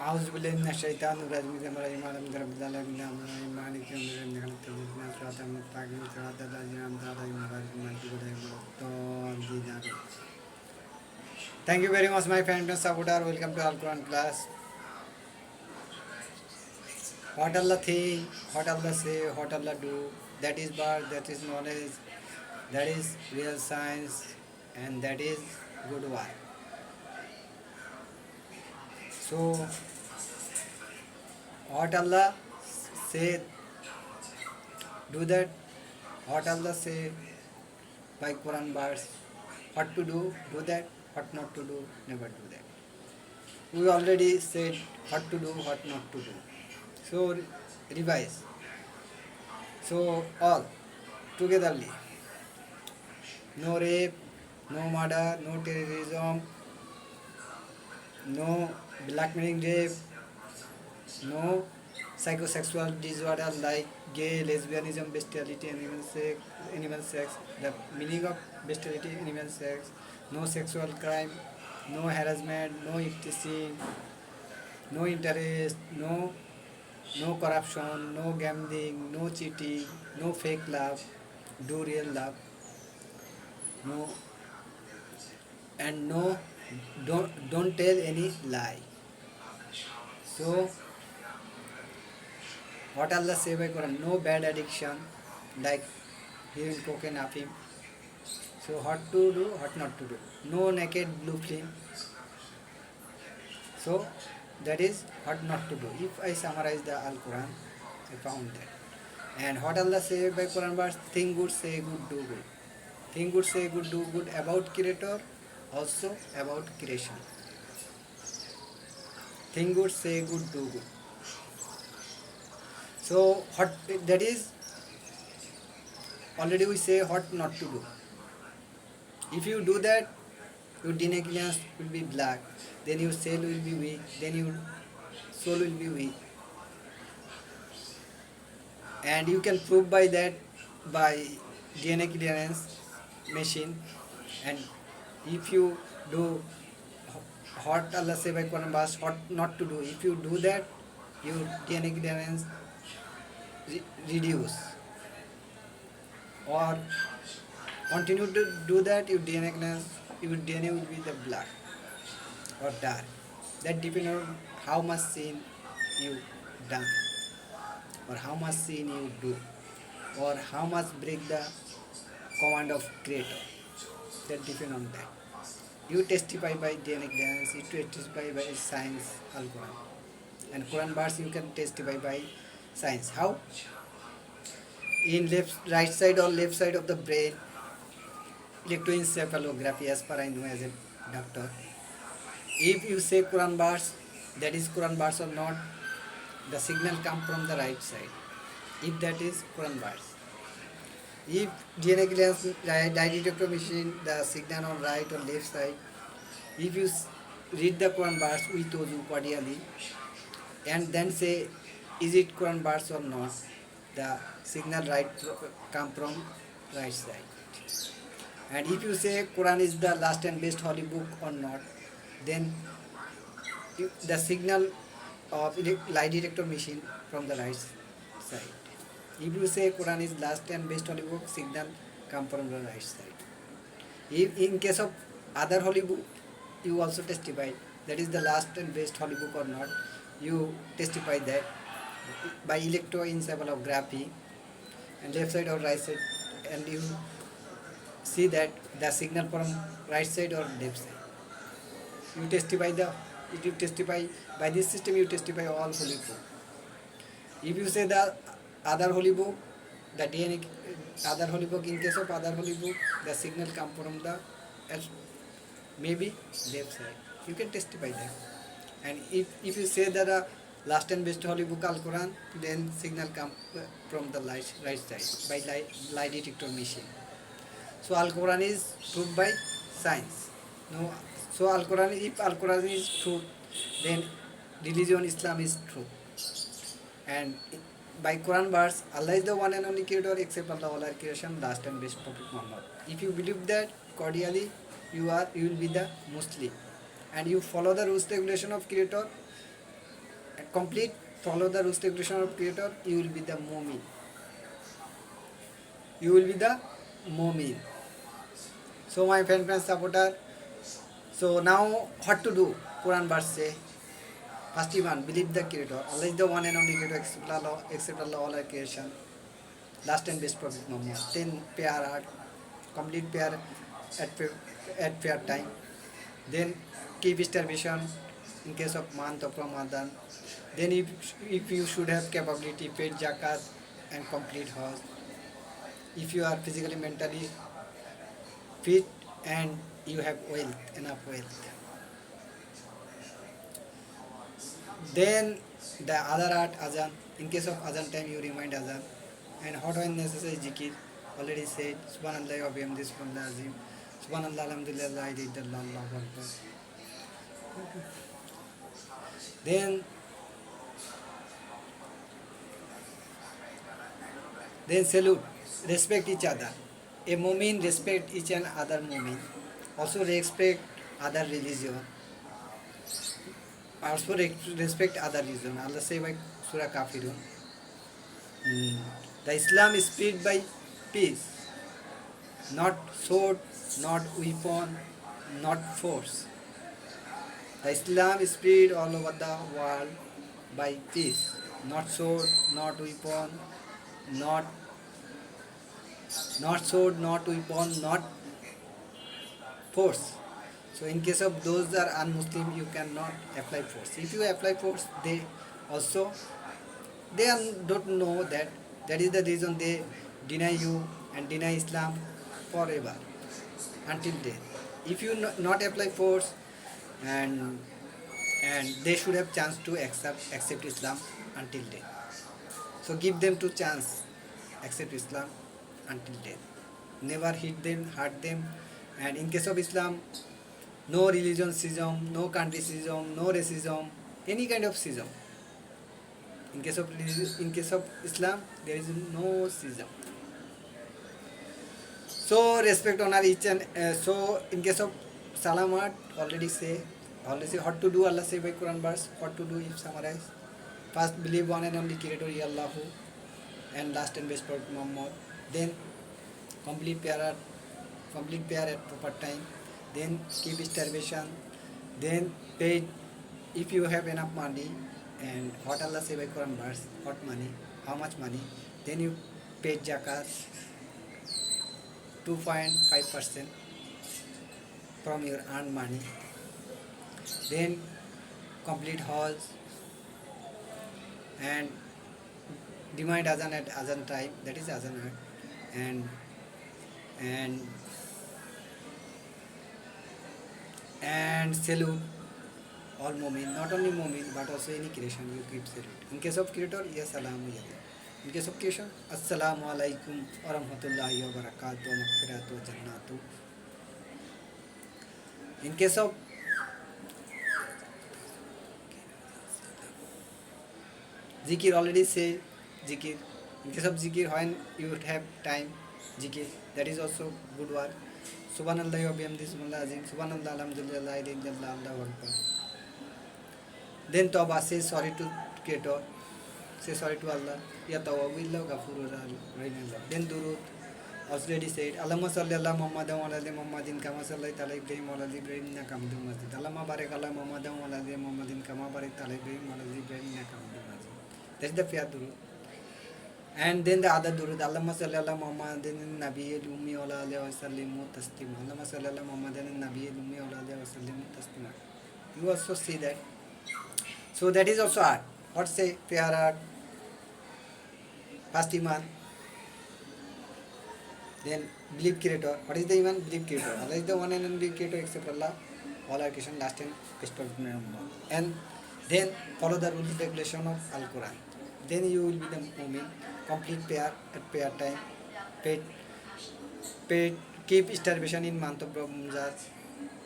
أعوذ بالله من الشيطان الرجيم بسم الله الرحمن الرحيم مالك يوم الدين إياك نعبد وإياك نستعين صراط المستقيم صراط الذين أنعمت عليهم غير المغضوب عليهم ولا الضالين. Thank you very much, my friend Sabudar. Welcome to Al Quran class. What Allah think, what Allah say, what Allah do, that is birth, that is knowledge, that is real science, and that is good work. So, what Allah say, do that. What Allah say by Quran verse, what to do that. What not to do, never do that. We already said what to do, what not to do. So, revise. So, all togetherly. No rape, no murder, no terrorism, no blackmailing rape, no psychosexual disorder like gay, lesbianism, bestiality, animal sex, the meaning of bestiality, animal sex, no sexual crime, no harassment, no teasing, no interest, no corruption, no gambling, no cheating, no fake love, do real love, no and no don't tell any lie. So what Allah say by Quran? No bad addiction like hearing cocaine, afim. So what to do, what not to do. No naked blue film. So that is what not to do. If I summarize the Al Quran, I found that. And what Allah say by Quran verse? Think good, say good, do good. Think good, say good, do good about Creator, also about creation. Think good, say good, do good. So what that is already we say what not to do. If you do that, your DNA clearance will be black, then your cell will be weak, then your soul will be weak. And you can prove by that by DNA clearance machine. And if you do what Allah say by Quran verse, what not to do, if you do that, your DNA clearance reduce. Or continue to do that, your DNA will be the black or dark. That depends on how much sin you done, or how much sin you do, or how much break the command of Creator. That depends on that. You testify by DNA clearance, you testify by science, Al Quran. And Quran verse you can testify by science. How? In right side or left side of the brain, electroencephalography, as per I know as a doctor. If you say Quran verse, that is Quran verse or not, the signal come from the right side. If that is Quran verse. If DNA clearance dye detector machine, the signal on right or left side. If you read the Quran verse with Ozu cordially and then say, is it Quran verse or not? The signal come from right side. And if you say Quran is the last and best holy book or not, then the signal of lie detector machine from the right side. If you say Quran is last and best holy book, signal come from the right side. If in case of other holy book, you also testify that is the last and best holy book or not. You testify that by electroencephalography and left side or right side, and you see that the signal from right side or left side. You testify by this system. You testify all holy book. If you say the other holy book, the DNA other holy book, in case of other holy book, the signal come from the maybe left side. You can testify that. And if you say that last and best holy book Al Quran, then signal come from the right side by lie detector machine. So Al Quran is proved by science. No, so Al Quran, if Al Quran is truth, then religion Islam is truth. And by Quran verse, Allah is the one and only creator except Allah all are creation, last and best Prophet Muhammad. If you believe that cordially, you will be the Muslim, and you follow the rules regulation of creator, complete follow the rules regulation of creator, you will be the mu'min. You will be the mu'min. So my friend supporter, so now what to do? Quran verse say, first one, believe the creator. Allah is the one and only creator, except Allah all are creation. Last and best prophet Muhammad. Then prayer art, complete prayer at prayer time. Then keep starvation in case of month of Ramadan. Then if you should have capability, pay zakat and complete Hajj. If you are physically, mentally fit and you have wealth, enough wealth. Then the other art azan. In case of azan time, you remind azan. And what when necessary zikir. Already said, Subhanallah wa bihamdi subhanallah azim. Subhanallah alhamdulillah la ilaha illallah Allahu akbar. Then salute, respect each other. A mu'min respect each and other mu'min. Also respect other religion. Also respect other religion. Allah say by Surah Kafirun. The Islam is spread by peace, not sword, not weapon, not force. The Islam is spread all over the world by peace, not sword, not weapon, not sword, not weapon, not force. So in case of those that are un-Muslim, you cannot apply force. If you apply force, they don't know that. That is the reason they deny you and deny Islam forever until death. If you not apply force, and they should have chance to accept Islam until death. So give them to chance accept Islam until death. Never hit them, hurt them. And in case of Islam, no religion schism, no country schism, no racism, any kind of schism. In case of Islam, there is no schism. So respect, honor each and so in case of Salamat, already say what to do. Allah say by Quran verse what to do if summarize. First, believe one and only creator Allahu, and last and best prophet Muhammad. Then complete prayer at proper time. Then keep starvation. Then pay if you have enough money. And what Allah say by Quran verse, what money, how much money, then you pay zakat 2.5% from your earned money. Then complete Hajj and demand azan at azan time, that is azan art. And salute all mu'min, not only mu'min but also any creation you keep salute. In case of creator, yes, salamu alaykum. In case of creation, assalamu alaikum wa rahmatullahi wa barakatuh wa maghfiratu wa jannatu. In case of zikir, already say zikir. In case of zikir, when you have time, zikir, that is also good word. Subhanallah wa bihamdi subhanallah azim. Subhanallah alhamdulillah la ilaha illallah Allahu akbar. Then Tawbah, say sorry to Creator, say sorry to Allah. Ya Tawwabullah Ghafurur Rahim. Then Durud, already said, Allahumma salli ala Muhammadin wa ala ali Muhammadin kama sallaita ala Ibrahim wa ala ali Ibrahim innaka Hamidum Majid. Allahumma barik ala Muhammadin wa ala ali Muhammadin kama barakta ala Ibrahim wa ala ali Ibrahim innaka Hamidum Majid. That's the prayer Durud. And then the other Durud, Allahumma salli ala Muhammadin Nabiyyil Ummi wa ala alihi wa sallimu taslima. Allahumma salli ala Muhammadin Nabiyyil Ummi wa ala alihi wa sallimu taslima. You also see that. So that is also art. What say prayer art? First iman. Then believe creator. What is the iman? Believe creator. Allah is the one and only creator except Allah. All are creation, last and best of Allah. And then follow the rules regulation of Al Quran. Then you will be the mu'min. Complete prayer at prayer time. Keep starvation in month of Ramadan.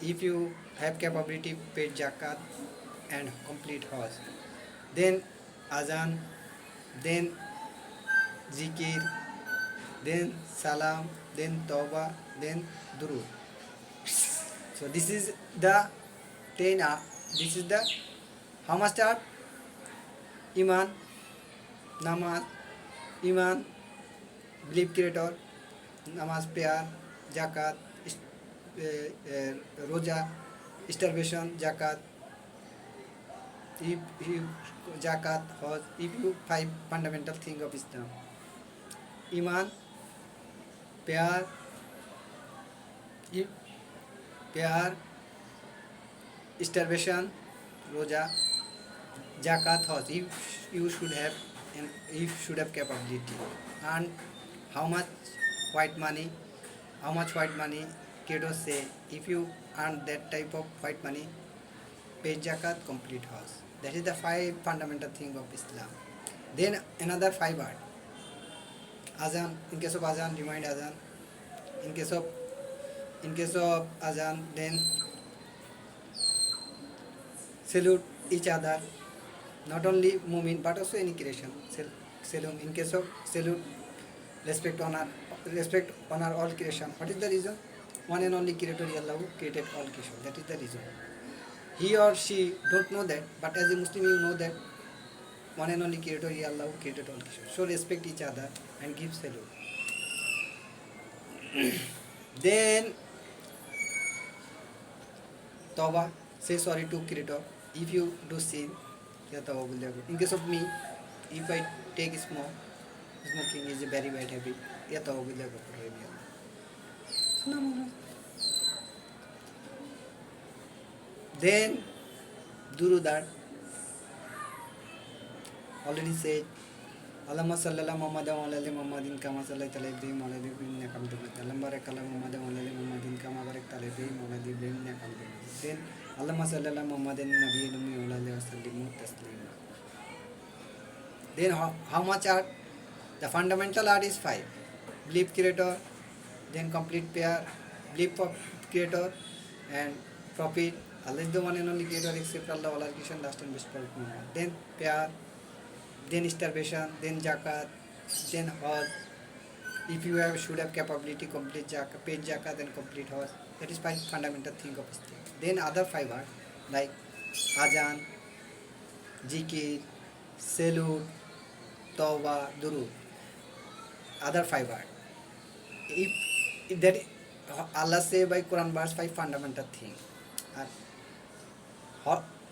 If you have capability, pay zakat and complete Hajj. Then azan, then zikir, then salam, then tawbah, then durud. So this is the 10 art. This is the how much art? iman, namaz, iman, belief creator, namaz, prayer, zakat, roja, starvation, zakat, if zakat, hajj, if you five fundamental thing of Islam, iman, prayer, if prayer, starvation, roja, zakat, hajj, if you should have and if should have capability, and how much white money, Credo say, if you earn that type of white money, pay zakat, complete hajj. That is the five fundamental thing of Islam. Then another five are azan. In case of azan, remind azan. In case of azan, then salute each other. Not only mu'min but also any creation. Salute. In case of salute, respect, honor all creation. What is the reason? One and only creator Allah who created all creation. That is the reason. He or she don't know that, but as a Muslim you know that one and only creator Allah who created all creation. So respect each other and give salute. Then Tawbah, say sorry to creator. If you do sin, in case of me, if I take smoking is a very bad habit. Then Durudar already said, Allahumma sallallahu Muhammad wa ala ali Muhammadin kama sallaita ala Ibrahim wa ala ali Ibrahim innaka Hamidum Majid. Allahumma barik ala Muhammad wa ala ali Muhammadin kama barakta ala Ibrahim wa ala ali Ibrahim innaka Hamidum Majid. Then Allahumma sallallahu Muhammadin nabiyyin ummi wa ala alihi wa sallim taslima. Then how much art? The fundamental art is five. Belief creator, then complete prayer, belief of creator and profit. Allah is the one and only creator except Allah, all are creation, last and best prophet Muhammad. Then prayer, then starvation, then zakat, then hajj. If you should have capability, complete zakat, paid zakat, then complete hajj. That is five fundamental thing of Islam. Then other five are like azan, zikir, salute, tawbah, durud. Other five are. If that Allah say by Quran verse five fundamental thing.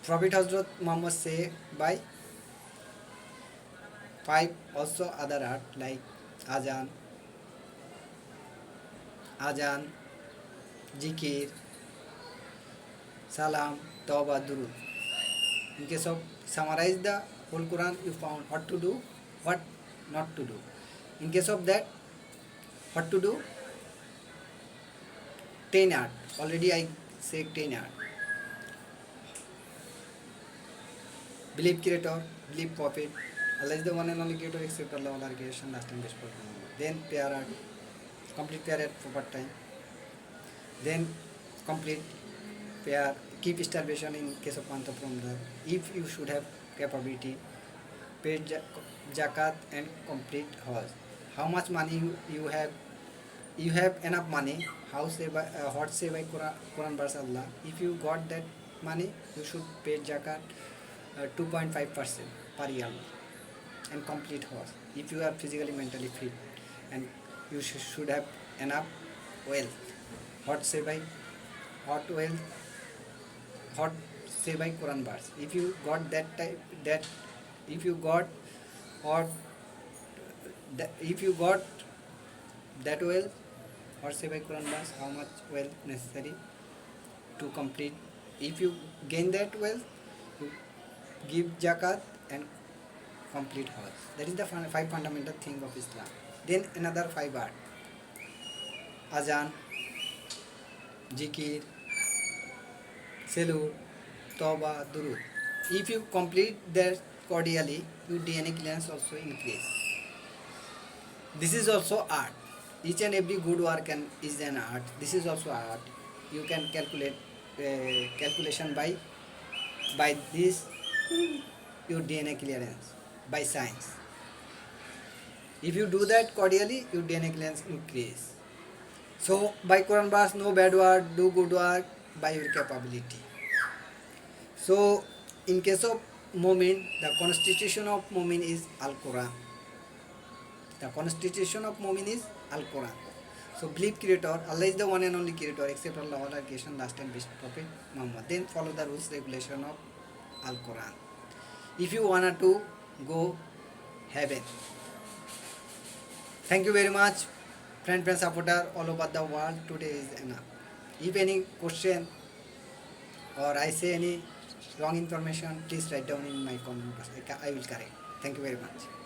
Prophet Hazrat Muhammad say by five also other art like azan, zikir, salam, tawbah, durud. In case of summarize the whole Quran, you found what to do, what not to do. In case of that, what to do? 10 art. Already I said 10 art. Believe creator, believe prophet. Allah is the one and only creator except Allah, all are creation, last and best prophet. Then prayer art. Complete prayer at proper time. Then complete prayer. Keep starvation in case of month of Ramadan. If you should have capability, pay zakat and complete hajj. How much money you have? You have enough money. How say by what say by Quran verse Allah? If you got that money, you should pay zakat 2.5% per year and complete hajj. If you are physically, mentally fit, and you should have enough wealth. What say by what wealth? What say by Quran verse? If you got if you got that wealth, what say by Quran verse? How much wealth necessary to complete? If you gain that wealth, you give zakat and complete hajj. That is the five fundamental thing of Islam. Then another five are azan, zikir, salute, tawbah, durud. If you complete that cordially, your DNA clearance also increase. This is also art. Each and every good work is an art. This is also art. You can calculate calculation by this your DNA clearance by science. If you do that cordially, your DNA clearance increase. So by Quran verse, no bad word, do good work by your capability. So in case of Mu'min, the constitution of Mu'min is Al Quran. The constitution of Mu'min is Al Quran. So believe Creator, Allah is the one and only Creator, except Allah, all are creation, last and best Prophet Muhammad. Then follow the rules, regulation of Al Quran. If you wanna to go heaven. Thank you very much, friend supporter all over the world. Today is enough. If any question or I say any wrong information, please write down in my comment box. I will correct. Thank you very much.